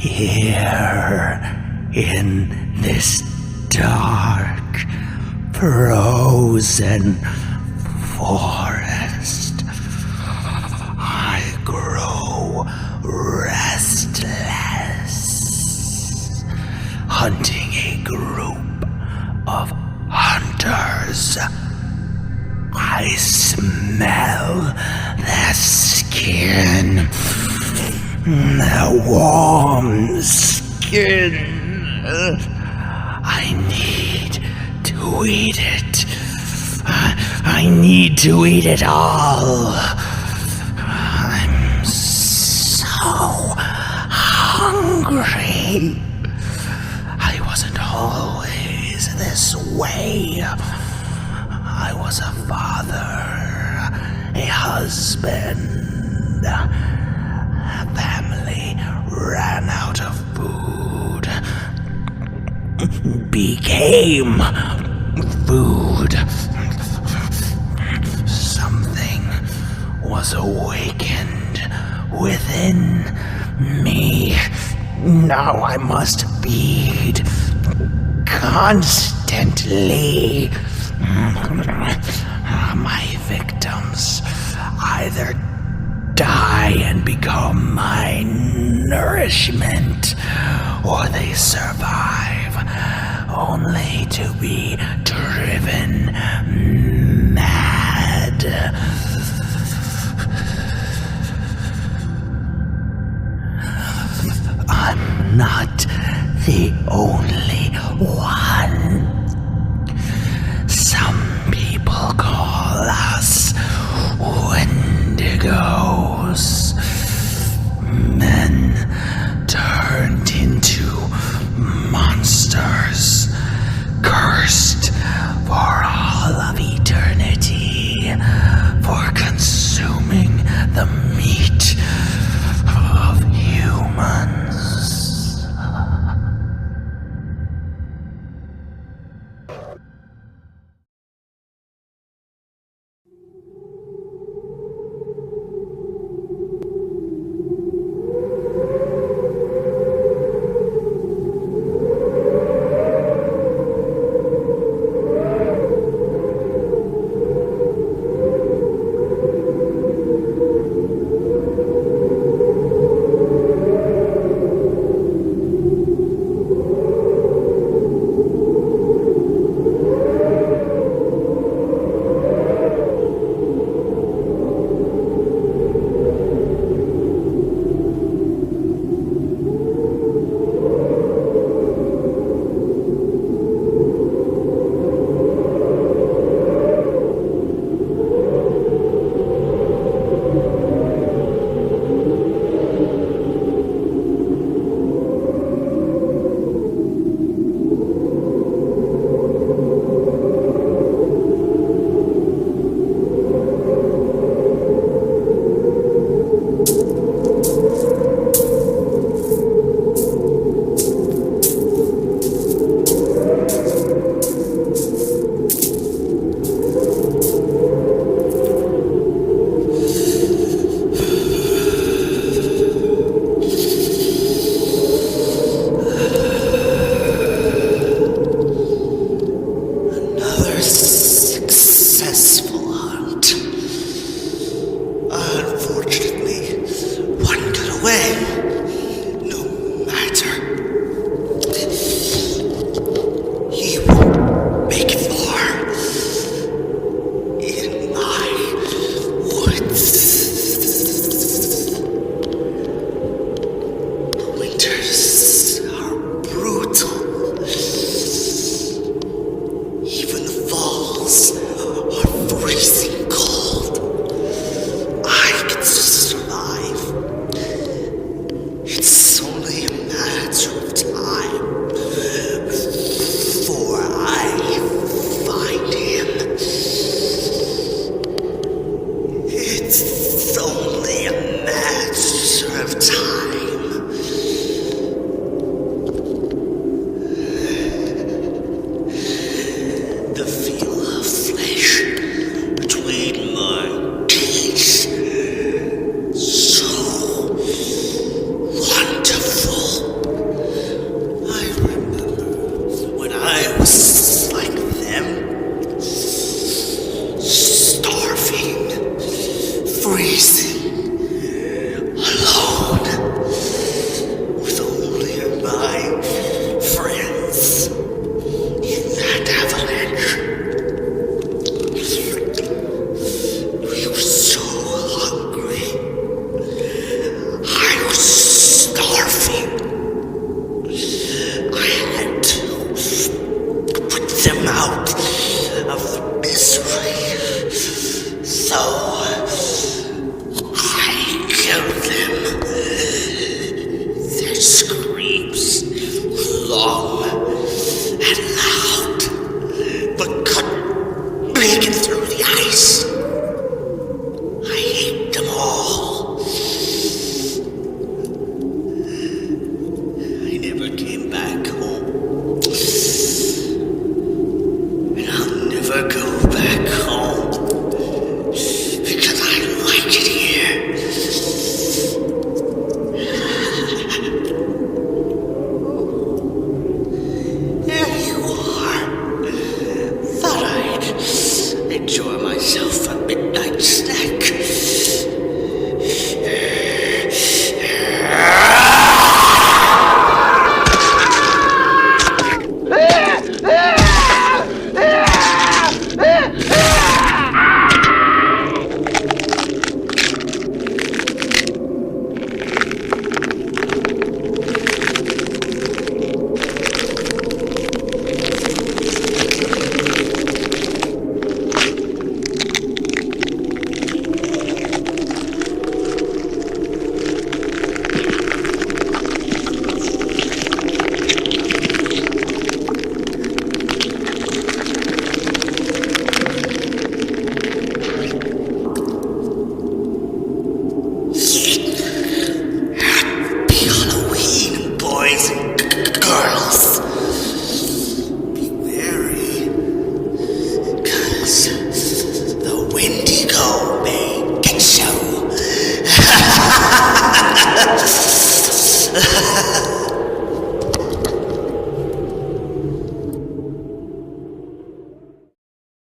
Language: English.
Here, in this dark, frozen forest, I grow restless, hunting a group of hunters. I smell their skin, their warm skin. I need to eat it. I need to eat it all. I'm so hungry. I wasn't always this way. I was a father, a husband. Family ran out of food, became food. Something was awakened within me. Now I must feed constantly. My victims either die and become my nourishment, or they survive only to be driven mad. I'm not the only one. Some people call us Wendigos. Men turned into monsters, cursed for all of eternity, for consuming the meat of humans.